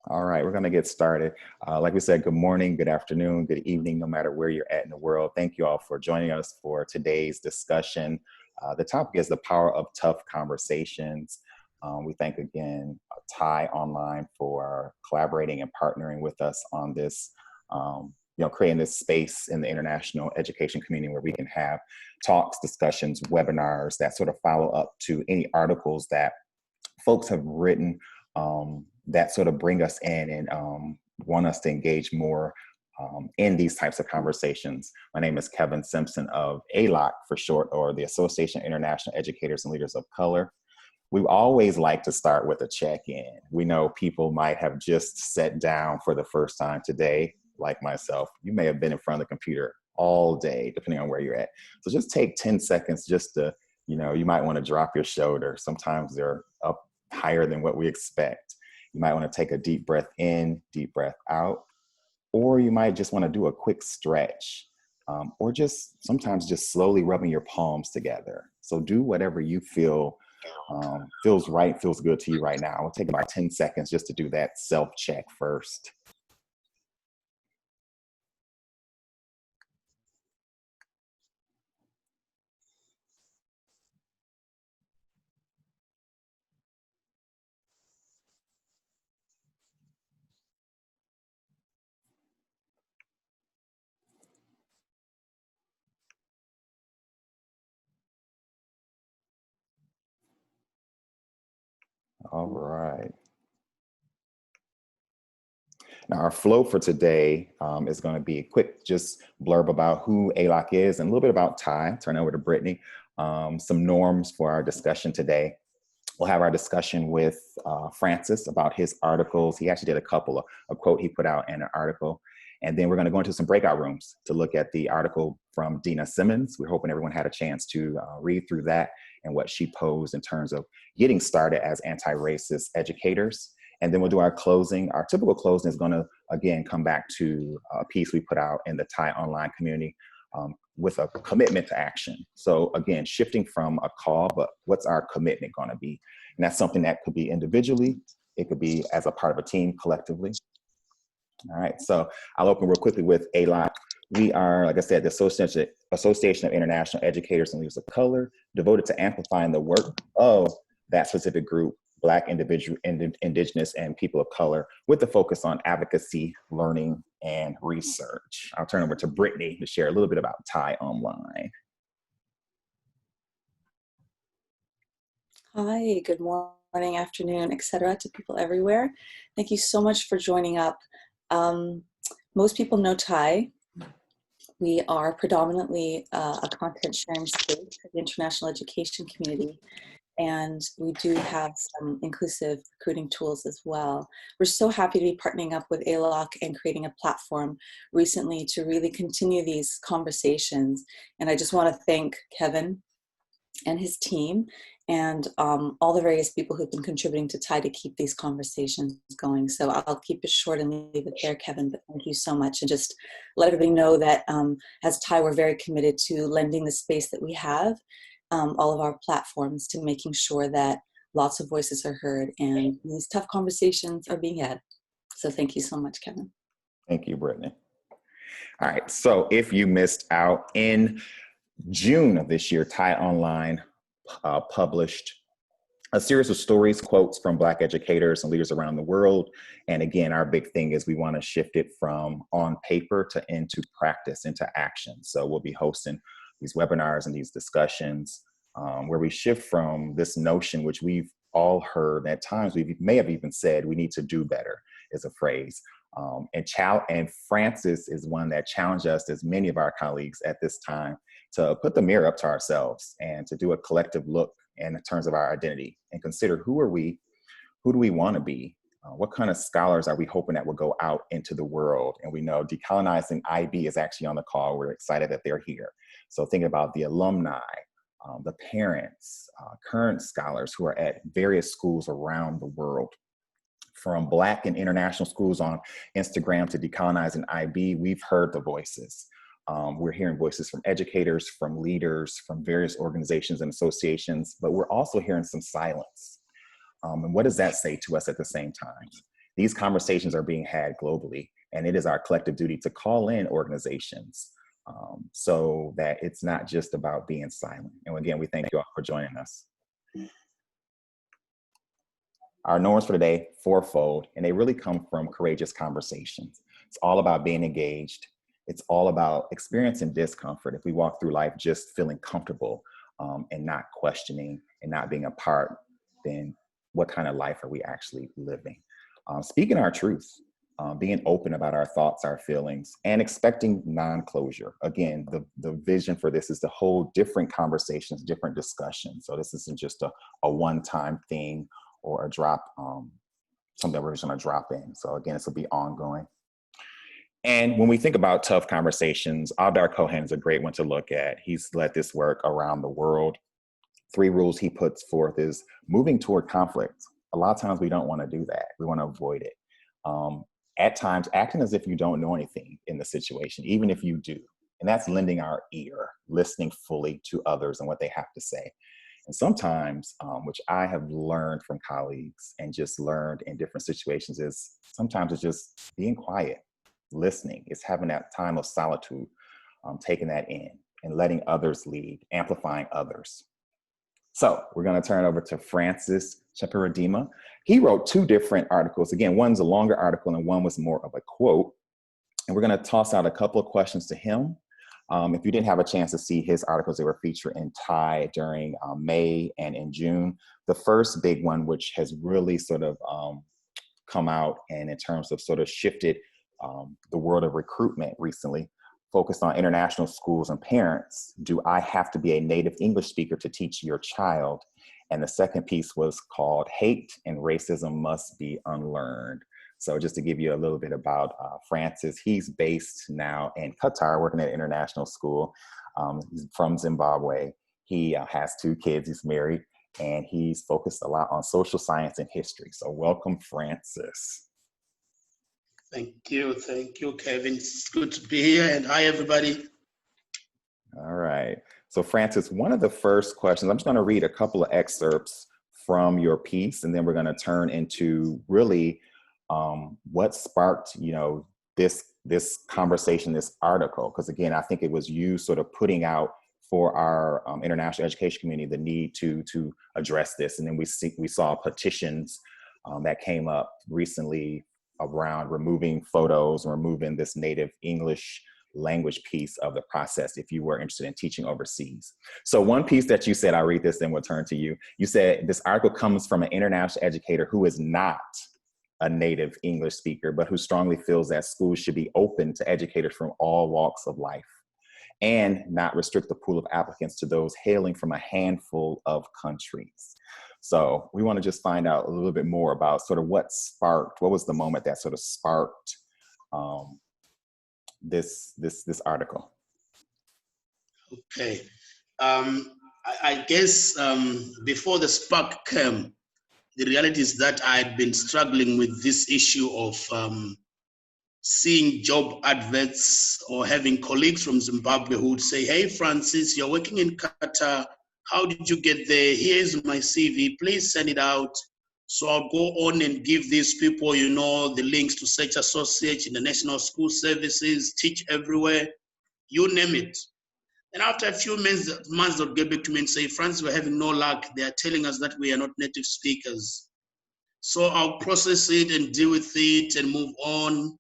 All right, we're going to get started. Like we said, good morning, good afternoon, good evening, no matter where you're at in the world. Thank you all for joining us for today's discussion. The topic is the power of tough conversations. We thank again Thai Online for collaborating and partnering with us on this, creating this space in the international education community where we can have talks, discussions, webinars that sort of follow up to any articles that folks have written that sort of bring us in and want us to engage more in these types of conversations. My name is Kevin Simpson of AIELOC for short, or the Association of International Educators and Leaders of Color. We always like to start with a check-in. We know people might have just sat down for the first time today, like myself. You may have been in front of the computer all day, depending on where you're at. So just take 10 seconds just to, you might want to drop your shoulder. Sometimes they're up higher than what we expect. You might want to take a deep breath in, deep breath out, or you might just want to do a quick stretch, or just sometimes just slowly rubbing your palms together. So do whatever you feel feels right, feels good to you right now. We'll take about 10 seconds just to do that self-check first. All right. Now, our flow for today is going to be a quick just blurb about who AIELOC is and a little bit about Thai. Turn over to Brittany. Some norms for our discussion today. We'll have our discussion with Francis about his articles. He actually did a quote he put out in an article. And then we're going to go into some breakout rooms to look at the article from Dina Simmons. We're hoping everyone had a chance to read through that and what she posed in terms of getting started as anti-racist educators. And then we'll do our closing. Our typical closing is going to, again, come back to a piece we put out in the Thai online community with a commitment to action. So again, shifting from a call, but what's our commitment going to be? And that's something that could be individually. It could be as a part of a team collectively. All right, so I'll open real quickly with AIELOC. We are, like I said, the Association of International Educators and Leaders of Color, devoted to amplifying the work of that specific group, Black, Indigenous, and people of color, with the focus on advocacy, learning, and research. I'll turn over to Brittany to share a little bit about Thai Online. Hi, good morning, afternoon, etc. to people everywhere. Thank you so much for joining up. Most people know Thai. We are predominantly a content sharing space for the international education community, and we do have some inclusive recruiting tools as well. We're so happy to be partnering up with AIELOC and creating a platform recently to really continue these conversations. And I just want to thank Kevin and his team and all the various people who've been contributing to Thai to keep these conversations going. So I'll keep it short and leave it there, Kevin, but thank you so much. And just let everybody know that as Thai, we're very committed to lending the space that we have, all of our platforms, to making sure that lots of voices are heard and these tough conversations are being had. So thank you so much, Kevin. Thank you, Brittany. All right, so if you missed out, in June of this year, Thai Online published a series of stories, quotes from Black educators and leaders around the world. And again, our big thing is we want to shift it from on paper to into practice, into action. So we'll be hosting these webinars and these discussions where we shift from this notion, which we've all heard at times, we may have even said, we need to do better, is a phrase. And Francis is one that challenged us, as many of our colleagues at this time, to put the mirror up to ourselves and to do a collective look in terms of our identity and consider, who are we? Who do we want to be? What kind of scholars are we hoping that will go out into the world? And we know Decolonizing IB is actually on the call. We're excited that they're here. So thinking about the alumni, the parents, current scholars who are at various schools around the world. From Black and international schools on Instagram to Decolonizing IB, we've heard the voices. We're hearing voices from educators, from leaders, from various organizations and associations, but we're also hearing some silence. And what does that say to us at the same time? these conversations are being had globally, and it is our collective duty to call in organizations so that it's not just about being silent. And again, we thank you all for joining us. Our norms for today, fourfold, and they really come from courageous conversations. It's all about being engaged. It's all about experiencing discomfort. If we walk through life just feeling comfortable and not questioning and not being a part, then what kind of life are we actually living? Speaking our truth, being open about our thoughts, our feelings, and expecting non-closure. Again, the vision for this is to hold different conversations, different discussions. So this isn't just a one-time thing or a drop, something we're just gonna drop in. So again, this will be ongoing. And when we think about tough conversations, Abdar Cohen is a great one to look at. He's led this work around the world. 3 rules he puts forth is moving toward conflict. A lot of times we don't want to do that. We want to avoid it. At times, acting as if you don't know anything in the situation, even if you do. And that's lending our ear, listening fully to others and what they have to say. And sometimes, which I have learned from colleagues and just learned in different situations, is sometimes it's just being quiet, listening. It's having that time of solitude, taking that in and letting others lead, amplifying others. So we're going to turn over to Francis Chaparadima. He wrote 2 different articles. Again, one's a longer article and one was more of a quote. And we're going to toss out a couple of questions to him. If you didn't have a chance to see his articles, they were featured in Thai during May and in June. The first big one, which has really sort of come out and in terms of sort of shifted the world of recruitment recently, focused on international schools and parents. Do I have to be a native English speaker to teach your child? And the second piece was called Hate and Racism Must Be Unlearned. So just to give you a little bit about Francis, he's based now in Qatar, working at an international school. He's from Zimbabwe. He has 2 kids, he's married, and he's focused a lot on social science and history. So welcome, Francis. Thank you, Kevin. It's good to be here, and hi, everybody. All right. So Francis, one of the first questions, I'm just going to read a couple of excerpts from your piece, and then we're going to turn into really what sparked, this conversation, this article. Because again, I think it was you sort of putting out for our international education community the need to address this, and then we saw petitions that came up recently around removing photos and removing this native English language piece of the process if you were interested in teaching overseas. So one piece that you said, I'll read this, then we'll turn to you. You said this article comes from an international educator who is not a native English speaker, but who strongly feels that schools should be open to educators from all walks of life and not restrict the pool of applicants to those hailing from a handful of countries. So we want to just find out a little bit more about sort of what was the moment that sort of sparked this article. Okay. I guess before the spark came, the reality is that I had been struggling with this issue of seeing job adverts or having colleagues from Zimbabwe who would say, "Hey, Francis, you're working in Qatar. How did you get there? Here's my CV. Please send it out." So I'll go on and give these people, the links to Search Associate, International School Services, Teach Everywhere, you name it. And after a few months, they'll get back to me and say, "Francis, we're having no luck. They are telling us that we are not native speakers." So I'll process it and deal with it and move on.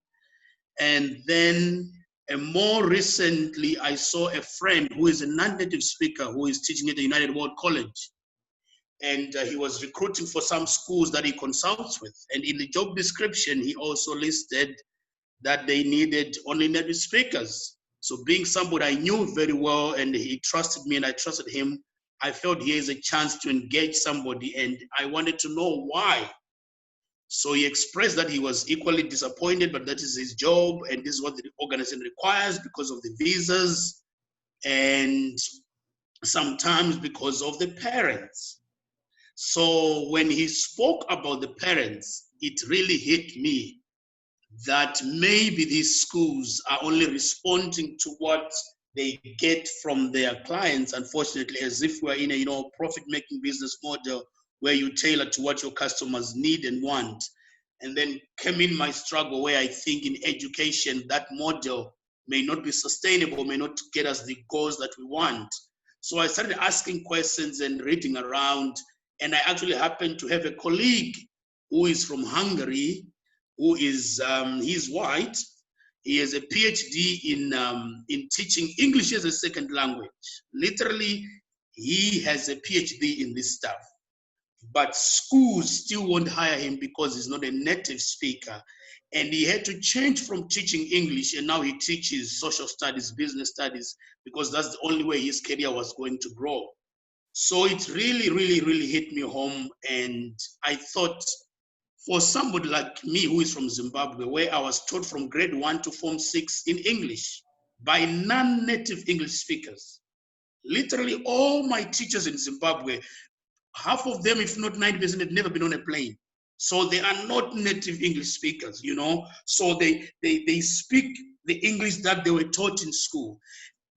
And then more recently, I saw a friend who is a non-native speaker who is teaching at the United World College. And he was recruiting for some schools that he consults with. And in the job description, he also listed that they needed only native speakers. So being somebody I knew very well and he trusted me and I trusted him, I felt here is a chance to engage somebody and I wanted to know why. So he expressed that he was equally disappointed, but that is his job and this is what the organization requires because of the visas and sometimes because of the parents. So when he spoke about the parents, it really hit me that maybe these schools are only responding to what they get from their clients, unfortunately, as if we're in a profit-making business model where you tailor to what your customers need and want. And then came in my struggle where I think in education, that model may not be sustainable, may not get us the goals that we want. So I started asking questions and reading around, and I actually happened to have a colleague who is from Hungary, who is, he's white. He has a PhD in teaching English as a second language. Literally, he has a PhD in this stuff. But schools still won't hire him because he's not a native speaker. And he had to change from teaching English, and now he teaches social studies, business studies, because that's the only way his career was going to grow. So it really, really, really hit me home. And I thought, for somebody like me who is from Zimbabwe, where I was taught from grade 1 to Form 6 in English by non-native English speakers, literally all my teachers in Zimbabwe, half of them, if not 90%, had never been on a plane. So they are not native English speakers, you know. So they speak the English that they were taught in school.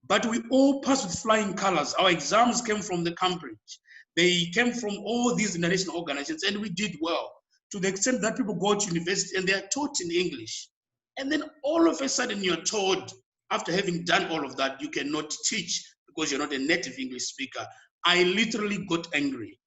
But we all passed with flying colors. Our exams came from the Cambridge. They came from all these international organizations, and we did well, to the extent that people go to university and they are taught in English. And then all of a sudden you're told, after having done all of that, you cannot teach because you're not a native English speaker. I literally got angry.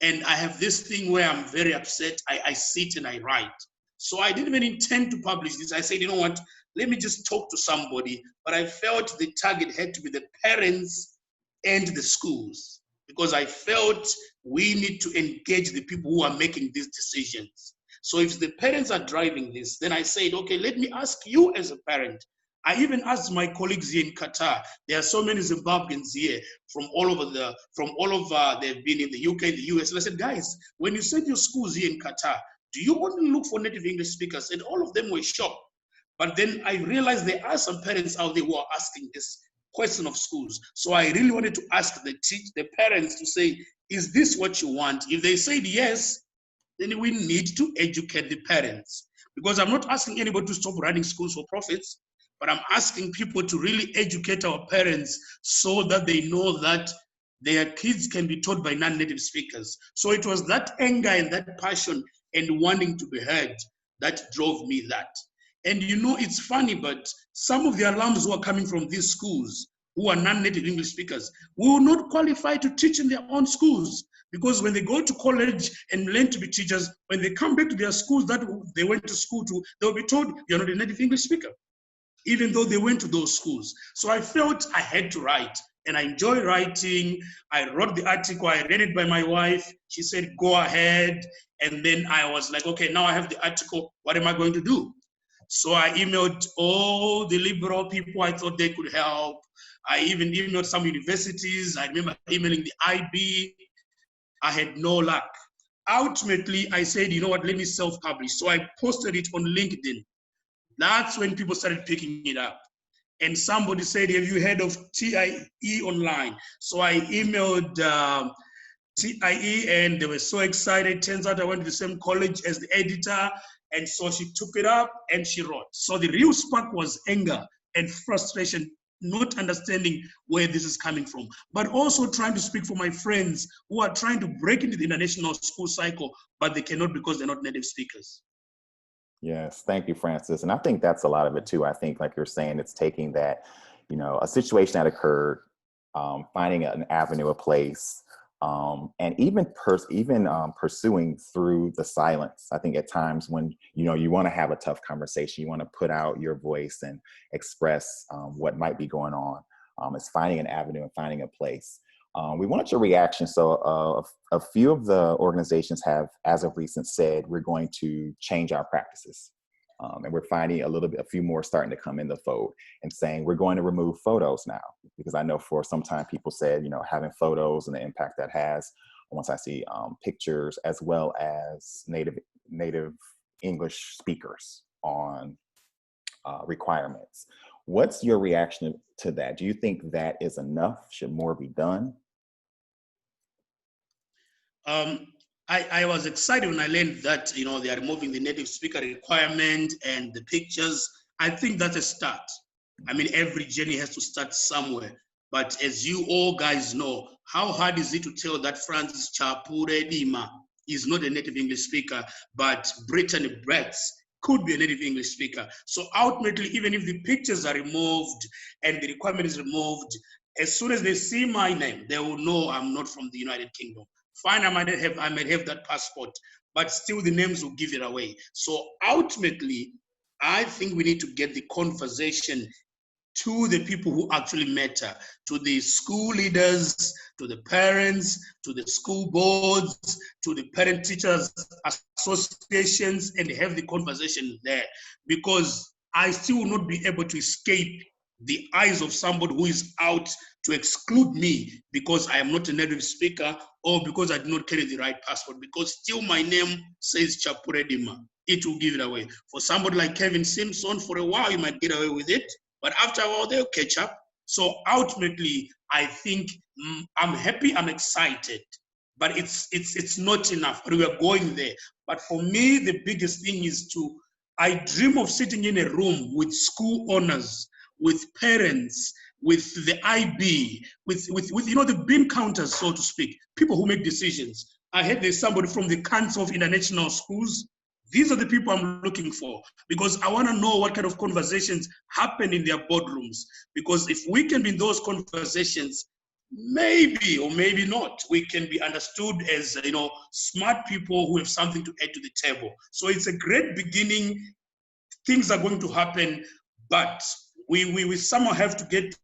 And I have this thing where I'm very upset. I sit and I write. So I didn't even intend to publish this. I said, you know what, let me just talk to somebody. But I felt the target had to be the parents and the schools, because I felt we need to engage the people who are making these decisions. So if the parents are driving this, then I said, okay, let me ask you as a parent. I even asked my colleagues here in Qatar. There are so many Zimbabweans here from all over, they've been in the UK, the US. And I said, guys, when you send your schools here in Qatar, do you only look for native English speakers? And all of them were shocked. But then I realized there are some parents out there who are asking this question of schools. So I really wanted to ask the parents to say, is this what you want? If they said yes, then we need to educate the parents. Because I'm not asking anybody to stop running schools for profits, but I'm asking people to really educate our parents so that they know that their kids can be taught by non-native speakers. So it was that anger and that passion and wanting to be heard that drove me that. And you know, it's funny, but some of the alums who are coming from these schools, who are non-native English speakers, will not qualify to teach in their own schools. Because when they go to college and learn to be teachers, when they come back to their schools that they went to school to, they'll be told, you're not a native English speaker, even though they went to those schools. So I felt I had to write, and I enjoy writing. I wrote the article, I read it by my wife. She said, go ahead. And then I was like, okay, now I have the article, what am I going to do? So I emailed all the liberal people I thought they could help. I even emailed some universities. I remember emailing the IB. I had no luck. Ultimately, I said, you know what, let me self-publish. So I posted it on LinkedIn. That's when people started picking it up. And somebody said, have you heard of TIE online? So I emailed TIE, and they were so excited. Turns out I went to the same college as the editor. And so she took it up and she wrote. So the real spark was anger and frustration, not understanding where this is coming from, but also trying to speak for my friends who are trying to break into the international school cycle, but they cannot because they're not native speakers. Yes, thank you, Francis. And I think that's a lot of it too. I think, like you're saying, it's taking that, you know, a situation that occurred, finding an avenue, a place, and even pursuing through the silence. I think at times when, you know, you want to have a tough conversation, you want to put out your voice and express what might be going on. It's finding an avenue and finding a place. We wanted your reaction. So a few of the organizations have, as of recent, said we're going to change our practices. And we're finding a few more starting to come in the fold and saying we're going to remove photos now, because I know for some time people said, you know, having photos and the impact that has. Once I see pictures as well as native English speakers on requirements. What's your reaction to that? Do you think that is enough? Should more be done? I was excited when I learned that, you know, they are removing the native speaker requirement and the pictures. I think that's a start. I mean, every journey has to start somewhere. But as you all guys know, how hard is it to tell that Francis Chapure Dima is not a native English speaker, but Brittany Bretts could be a native English speaker. So ultimately, even if the pictures are removed and the requirement is removed, as soon as they see my name, they will know I'm not from the United Kingdom. Fine, I might have that passport, but still the names will give it away. So ultimately, I think we need to get the conversation to the people who actually matter, to the school leaders, to the parents, to the school boards, to the parent teachers associations, and have the conversation there. Because I still will not be able to escape the eyes of somebody who is out to exclude me because I am not a native speaker or because I do not carry the right passport, because still my name says Chapuredima. It will give it away. For somebody like Kevin Simpson, for a while you might get away with it, but after a while they'll catch up. So ultimately, I think I'm happy, I'm excited, but it's not enough. We are going there. But for me, the biggest thing is I dream of sitting in a room with school owners, with parents, with the IB, with the bean counters, so to speak, people who make decisions. I heard there's somebody from the Council of International Schools. These are the people I'm looking for, because I want to know what kind of conversations happen in their boardrooms. Because if we can be in those conversations, maybe or maybe not, we can be understood as smart people who have something to add to the table. So it's a great beginning. Things are going to happen, but we somehow have to get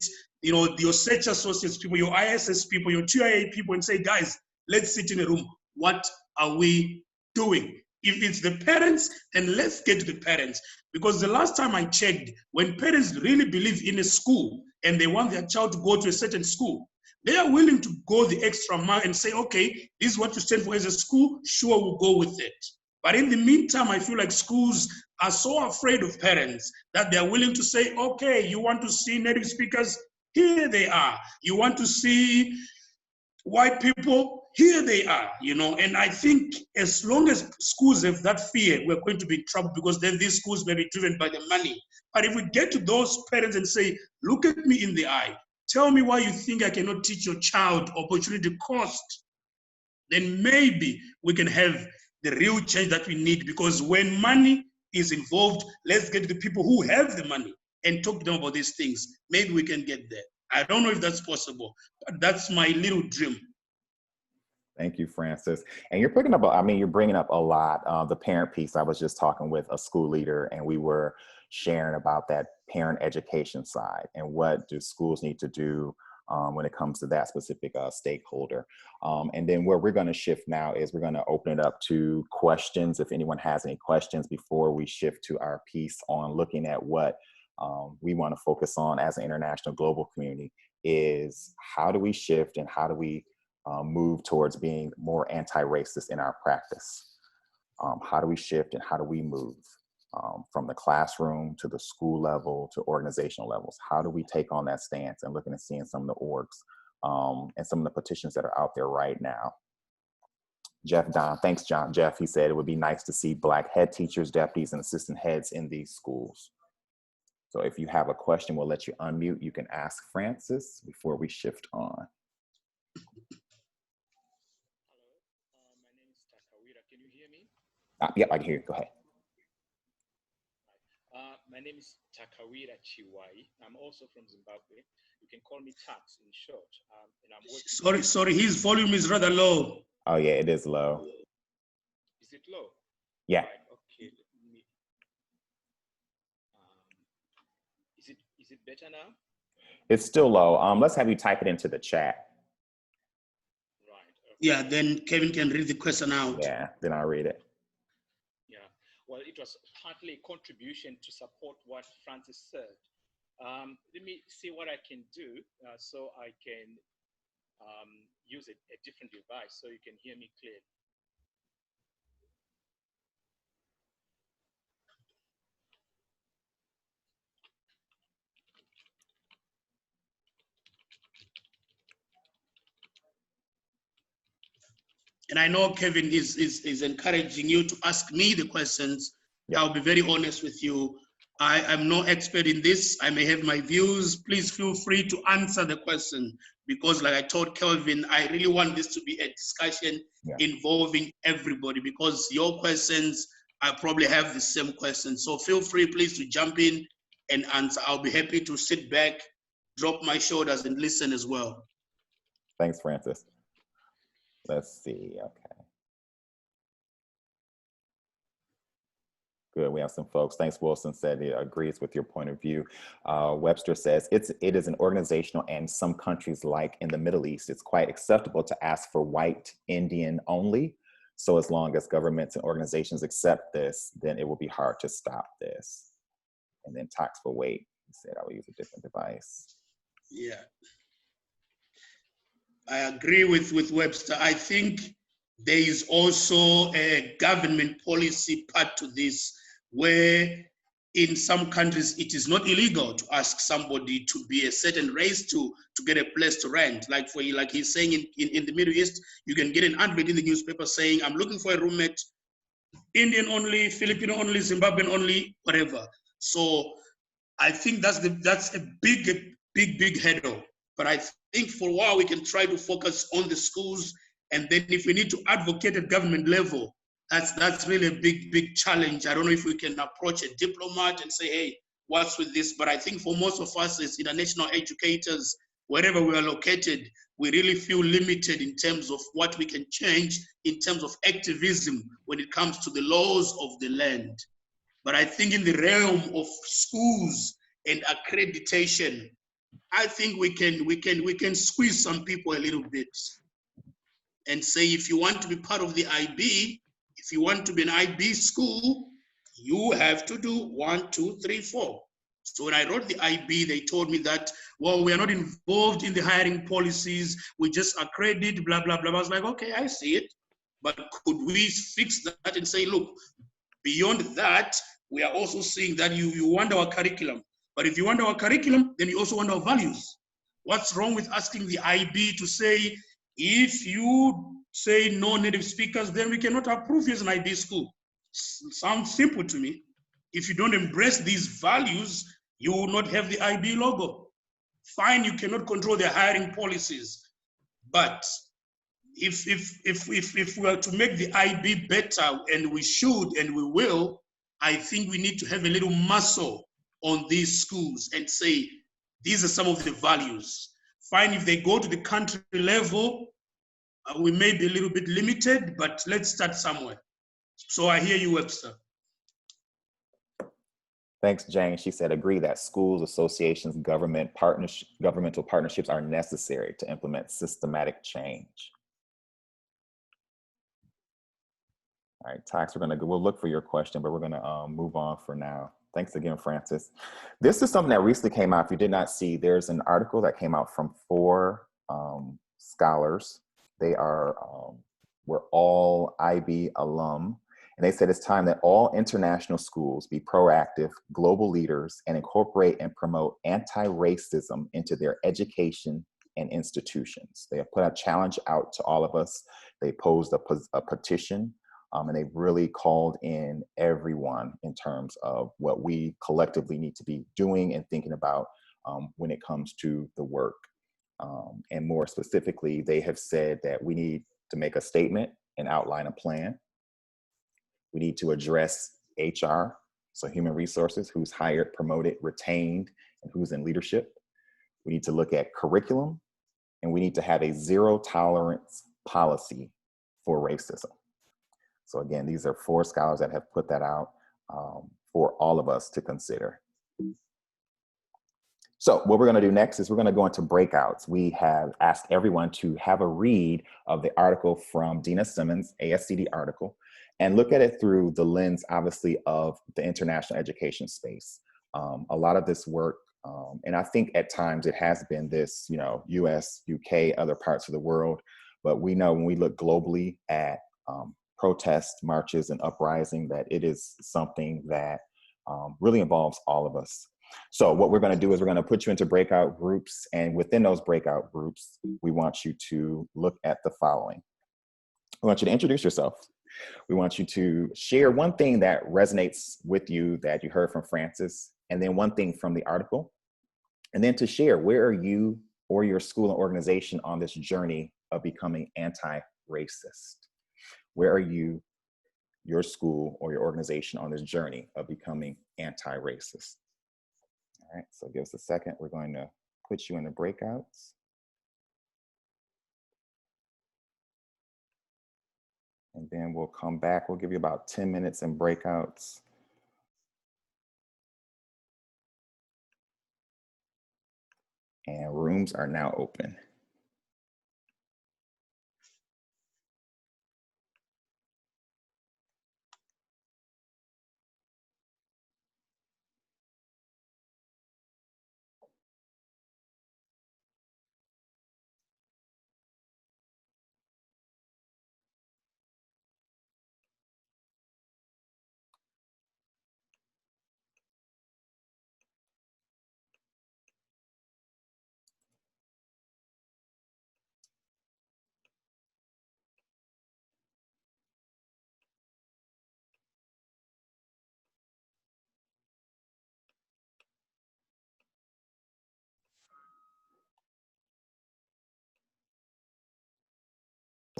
your search associates people, your ISS people, your TIA people, and say, guys, let's sit in a room. What are we doing? If it's the parents, then let's get to the parents. Because the last time I checked, when parents really believe in a school and they want their child to go to a certain school, they are willing to go the extra mile and say, okay, this is what you stand for as a school, sure, we'll go with it. But in the meantime, I feel like schools are so afraid of parents that they're willing to say, okay, you want to see native speakers? Here they are. You want to see white people? Here they are, and I think as long as schools have that fear, we're going to be in trouble, because then these schools may be driven by the money. But if we get to those parents and say, look at me in the eye, tell me why you think I cannot teach your child opportunity cost, then maybe we can have the real change that we need. Because when money is involved, let's get to the people who have the money and talk to them about these things. Maybe we can get there. I don't know if that's possible, but that's my little dream. Thank you, Francis. And you're bringing up a lot. The parent piece, I was just talking with a school leader, and we were sharing about that parent education side and what do schools need to do when it comes to that specific stakeholder. And then where we're going to shift now is we're going to open it up to questions. If anyone has any questions before we shift to our piece on looking at what we want to focus on as an international global community, is how do we shift and how do we move towards being more anti-racist in our practice? How do we shift and how do we move from the classroom to the school level to organizational levels? How do we take on that stance and looking and seeing some of the orgs and some of the petitions that are out there right now? Thanks, John. Jeff, he said it would be nice to see Black head teachers, deputies, and assistant heads in these schools. So if you have a question, we'll let you unmute. You can ask Francis before we shift on. Yep, I can hear you. Go ahead. My name is Takawira Chiwai. I'm also from Zimbabwe. You can call me Tax in short. And I'm working. Sorry, his volume is rather low. Oh yeah, it is low. Is it low? Yeah. Right, okay. Let me. Is it better now? It's still low. Let's have you type it into the chat. Right. Okay. Yeah, then Kevin can read the question out. Yeah, then I'll read it. Well, it was partly a contribution to support what Francis said. Let me see what I can do so I can use a different device so you can hear me clearly. And I know Kevin is encouraging you to ask me the questions. Yeah. I'll be very honest with you. I'm no expert in this. I may have my views. Please feel free to answer the question, because like I told Kelvin, I really want this to be a discussion involving everybody, because your questions, I probably have the same questions. So feel free, please, to jump in and answer. I'll be happy to sit back, drop my shoulders and listen as well. Thanks, Francis. Let's see, okay. Good, we have some folks. Thanks, Wilson said he agrees with your point of view. Webster says, it is an organizational, and some countries like in the Middle East, it's quite acceptable to ask for white Indian only. So as long as governments and organizations accept this, then it will be hard to stop this. And then Tax for Weight, he said, I will use a different device. Yeah, I agree with Webster. I think there is also a government policy part to this, where in some countries it is not illegal to ask somebody to be a certain race to get a place to rent. Like he's saying in the Middle East, you can get an advert in the newspaper saying, I'm looking for a roommate, Indian only, Filipino only, Zimbabwean only, whatever. So I think that's a big hurdle. But I think for a while we can try to focus on the schools, and then if we need to advocate at government level, that's really a big challenge. I don't know if we can approach a diplomat and say, hey, what's with this? But I think for most of us as international educators, wherever we are located, we really feel limited in terms of what we can change in terms of activism when it comes to the laws of the land. But I think in the realm of schools and accreditation, I think we can squeeze some people a little bit and say, if you want to be part of the IB, if you want to be an IB school, you have to do 1, 2, 3, 4. So when I wrote the IB, they told me that, well, we are not involved in the hiring policies. We just accredit, blah, blah, blah. I was like, okay, I see it. But could we fix that and say, look, beyond that, we are also seeing that you want our curriculum. But if you want our curriculum, then you also want our values. What's wrong with asking the IB to say, if you say no native speakers, then we cannot approve you as an IB school? Sounds simple to me. If you don't embrace these values, you will not have the IB logo. Fine, you cannot control their hiring policies. But if we are to make the IB better, and we should and we will, I think we need to have a little muscle on these schools and say, these are some of the values. Fine, if they go to the country level, we may be a little bit limited, but let's start somewhere. So I hear you, Webster. Thanks, Jane. She said, agree that schools, associations, governmental partnerships are necessary to implement systematic change. All right, Tax, we'll look for your question, but we're gonna move on for now. Thanks again, Francis. This is something that recently came out. If you did not see, there's an article that came out from 4 scholars. They were all IB alum. And they said it's time that all international schools be proactive, global leaders, and incorporate and promote anti-racism into their education and institutions. They have put a challenge out to all of us. They posed a petition, and they've really called in everyone in terms of what we collectively need to be doing and thinking about when it comes to the work. And more specifically, they have said that we need to make a statement and outline a plan. We need to address HR, so human resources, who's hired, promoted, retained, and who's in leadership. We need to look at curriculum, and we need to have a zero tolerance policy for racism. So again, these are 4 scholars that have put that out for all of us to consider. So what we're gonna do next is we're gonna go into breakouts. We have asked everyone to have a read of the article from Dina Simmons, ASCD article, and look at it through the lens, obviously, of the international education space. A lot of this work, and I think at times it has been this, US, UK, other parts of the world, but we know when we look globally at protests, marches, and uprising, that it is something that really involves all of us. So what we're gonna do is we're gonna put you into breakout groups, and within those breakout groups, we want you to look at the following. We want you to introduce yourself. We want you to share one thing that resonates with you that you heard from Francis, and then one thing from the article. And then to share, where are you or your school and organization on this journey of becoming anti-racist? Where are you, your school, or your organization on this journey of becoming anti-racist? All right, so give us a second. We're going to put you in the breakouts. And then we'll come back. We'll give you about 10 minutes in breakouts. And rooms are now open.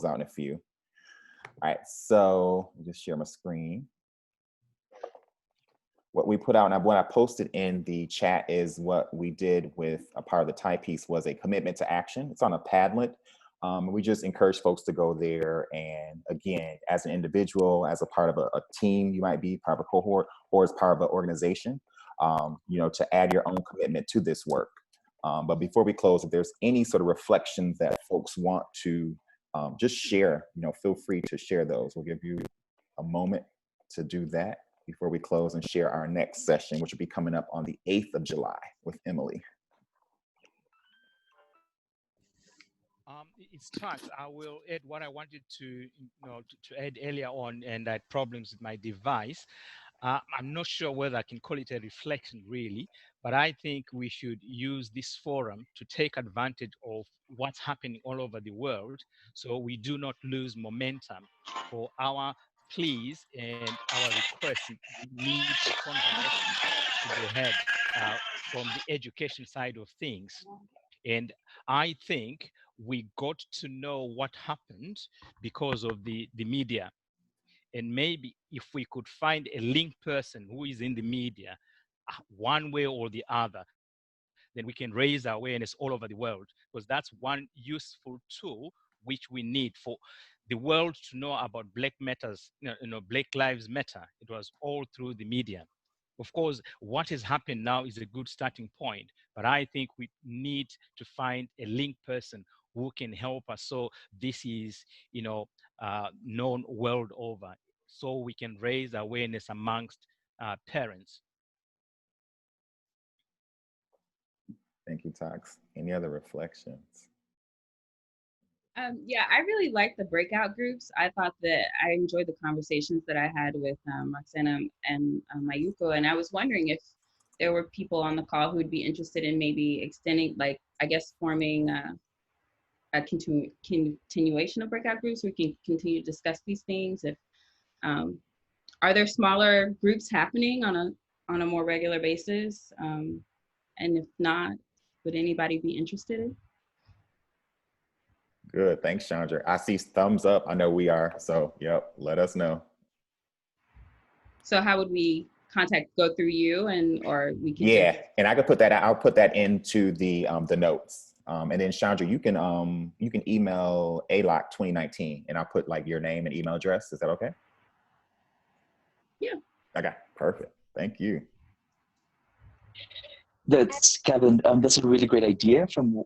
Out in a few. All right, so I'll just share my screen. What we put out and what I posted in the chat is what we did with a part of the Thai piece was a commitment to action. It's on a Padlet. We just encourage folks to go there, and again, as an individual, as a part of a team, you might be part of a cohort, or as part of an organization, you know, to add your own commitment to this work. But before we close, if there's any sort of reflections that folks want to just share, you know, feel free to share those. We'll give you a moment to do that before we close and share our next session, which will be coming up on the 8th of July with Emily. It's tax. I will add what I wanted to, to add earlier on, and that problems with my device. I'm not sure whether I can call it a reflection really, but I think we should use this forum to take advantage of what's happening all over the world, so we do not lose momentum for our pleas and our requests. We need the conversation to go ahead from the education side of things. And I think we got to know what happened because of the media. And maybe if we could find a link person who is in the media, one way or the other, then we can raise awareness all over the world, because that's one useful tool which we need for the world to know about Black Matters, Black Lives Matter. It was all through the media. Of course, what has happened now is a good starting point, but I think we need to find a link person who can help us, so this is, known world over, so we can raise awareness amongst parents. Thank you, Tox. Any other reflections? Yeah, I really like the breakout groups. I thought that I enjoyed the conversations that I had with Roxana and Mayuko, and I was wondering if there were people on the call who would be interested in maybe extending, like, I guess, forming a continuation of breakout groups where we can continue to discuss these things. If are there smaller groups happening on a more regular basis? And if not, would anybody be interested? Good, thanks, Chandra. I see thumbs up. I know we are, so yep, let us know. So how would we contact? Go through you, or we can? Yeah, and I could put that. I'll put that into the notes. And then Chandra, you can email AIELOC 2019, and I'll put like your name and email address. Is that okay? Yeah. Okay, perfect. Thank you. That's Kevin. That's a really great idea from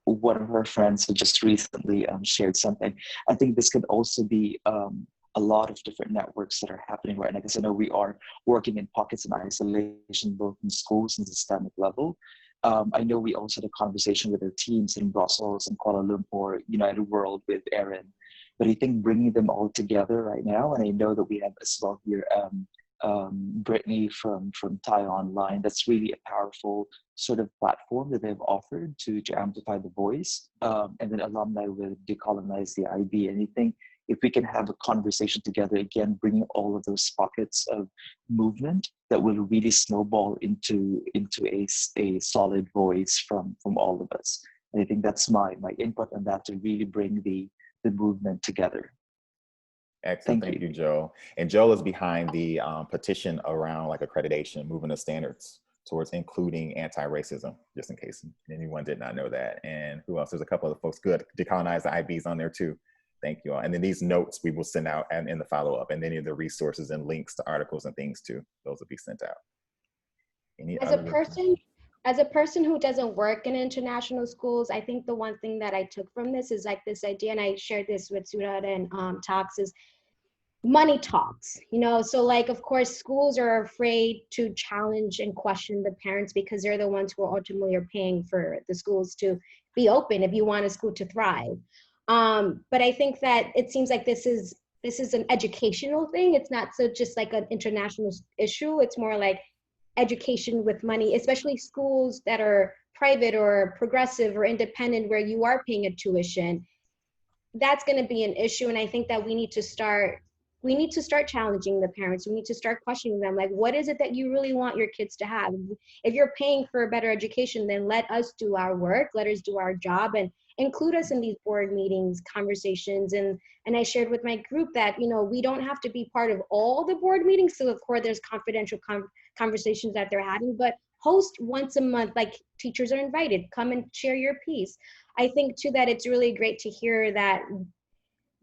one of our friends who just recently shared something. I think this could also be a lot of different networks that are happening right now, because I know we are working in pockets and isolation, both in schools and systemic level. I know we also had a conversation with our teams in Brussels and Kuala Lumpur, United World with Aaron, but I think bringing them all together right now, and I know that we have as well here Brittany from Thai Online. That's really a powerful sort of platform that they've offered to amplify the voice. And then alumni will decolonize the IB. And I think if we can have a conversation together, again, bringing all of those pockets of movement that will really snowball into a solid voice from all of us. And I think that's my input on that, to really bring the movement together. Excellent. Thank you, Joe. And Joe is behind the petition around like accreditation, moving the standards towards including anti-racism, just in case anyone did not know that. And who else? There's a couple of folks. Good. Decolonize the IBs on there too. Thank you all. And then these notes we will send out and in the follow-up, and any of the resources and links to articles and things too. Those will be sent out. As a person who doesn't work in international schools, I think the one thing that I took from this is like this idea, and I shared this with Surad and Talks, is money talks, you know? So like, of course, schools are afraid to challenge and question the parents because they're the ones who ultimately are paying for the schools to be open if you want a school to thrive. But I think that it seems like this is an educational thing. It's not so just like an international issue. It's more like education with money, especially schools that are private or progressive or independent where you are paying a tuition. That's going to be an issue. And I think that we need to start challenging the parents. We need to start questioning them. Like, what is it that you really want your kids to have? If you're paying for a better education, then let us do our work, let us do our job, and include us in these board meetings, conversations. And I shared with my group that, you know, we don't have to be part of all the board meetings. So of course there's confidential conversations that they're having, but host once a month, like teachers are invited, come and share your piece. I think too that it's really great to hear that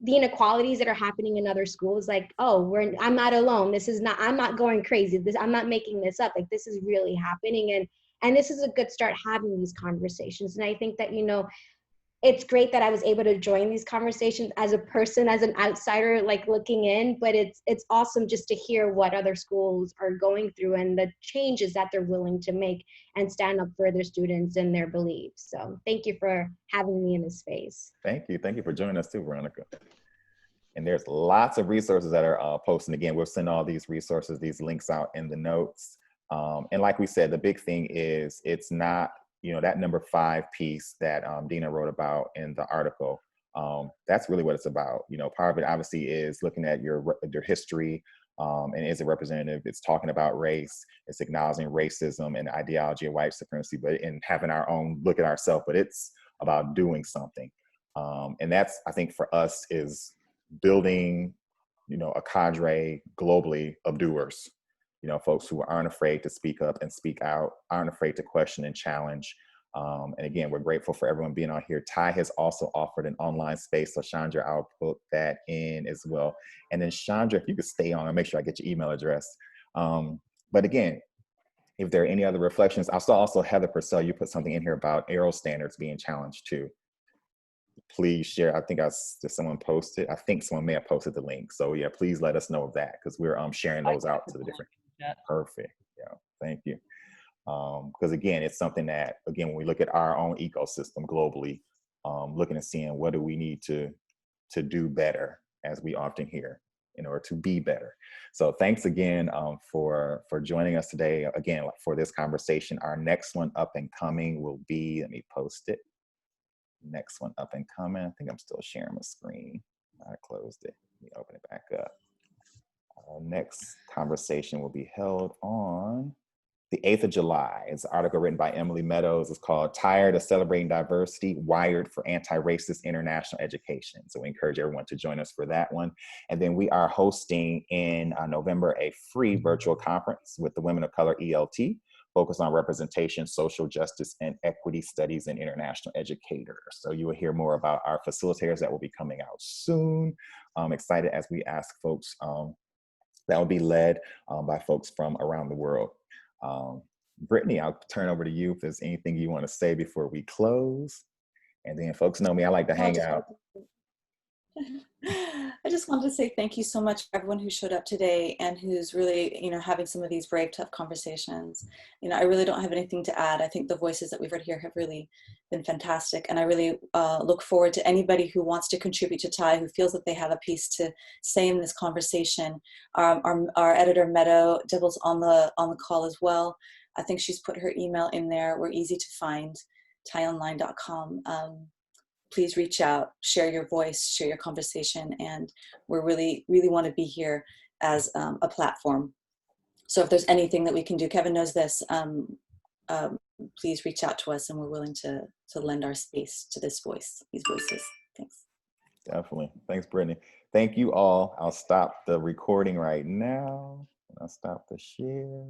the inequalities that are happening in other schools, like, oh, I'm not alone. I'm not going crazy. I'm not making this up. Like, this is really happening. And this is a good start having these conversations. And I think that, you know, it's great that I was able to join these conversations as a person, as an outsider, like looking in, but it's awesome just to hear what other schools are going through and the changes that they're willing to make and stand up for their students and their beliefs. So thank you for having me in this space. Thank you. Thank you for joining us too, Veronica. And there's lots of resources that are posted. Again, we'll send all these resources, these links out in the notes. And like we said, the big thing is it's not, you know, that number 5 piece that Dina wrote about in the article. That's really what it's about. You know, part of it obviously is looking at your history and is it representative. It's talking about race. It's acknowledging racism and the ideology of white supremacy, but in having our own look at ourselves. But it's about doing something. And that's, I think, for us is building, you know, a cadre globally of doers. You know, folks who aren't afraid to speak up and speak out, aren't afraid to question and challenge. And again, we're grateful for everyone being on here. Ty has also offered an online space. So Chandra, I'll put that in as well. And then Chandra, if you could stay on and make sure I get your email address. But again, if there are any other reflections, I saw also Heather Purcell, you put something in here about aero standards being challenged too. Please share. I think did someone post it? I think someone may have posted the link. So yeah, please let us know of that because we're sharing those out to the different. Perfect. Yeah, thank you. Because again, it's something that, again, when we look at our own ecosystem globally, looking and seeing what do we need to do better, as we often hear, in order to be better. So thanks again for joining us today. Again, for this conversation. Our next one up and coming will be, let me post it. Next one up and coming. I think I'm still sharing my screen. I closed it. Let me open it back up. Our next conversation will be held on the 8th of July. It's an article written by Emily Meadows. It's called Tired of Celebrating Diversity, Wired for Anti-Racist International Education. So we encourage everyone to join us for that one. And then we are hosting in November a free virtual conference with the Women of Color ELT, focused on representation, social justice, and equity studies in international educators. So you will hear more about our facilitators that will be coming out soon. I'm excited as we ask folks, that will be led by folks from around the world. Brittany, I'll turn over to you if there's anything you want to say before we close. And then folks know me, I like to hang out. I just wanted to say thank you so much for everyone who showed up today and who's really, you know, having some of these brave, tough conversations. You know, I really don't have anything to add. I think the voices that we've heard here have really been fantastic. And I really look forward to anybody who wants to contribute to TIE, who feels that they have a piece to say in this conversation. Our editor, Meadow, Dibble's on the call as well. I think she's put her email in there. We're easy to find, tieonline.com. please reach out, share your voice, share your conversation, and we're really want to be here as a platform. So if there's anything that we can do, Kevin knows this, please reach out to us, and we're willing to lend our space to these voices. Thanks. Definitely. Thanks, Brittany. Thank you all. I'll stop the recording right now. I'll stop the share.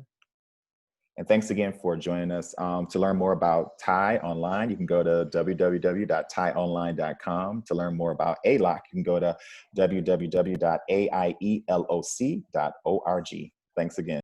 And thanks again for joining us. To learn more about TIE online, you can go to www.tieonline.com. To learn more about AIELOC, you can go to www.AIELOC.org. Thanks again.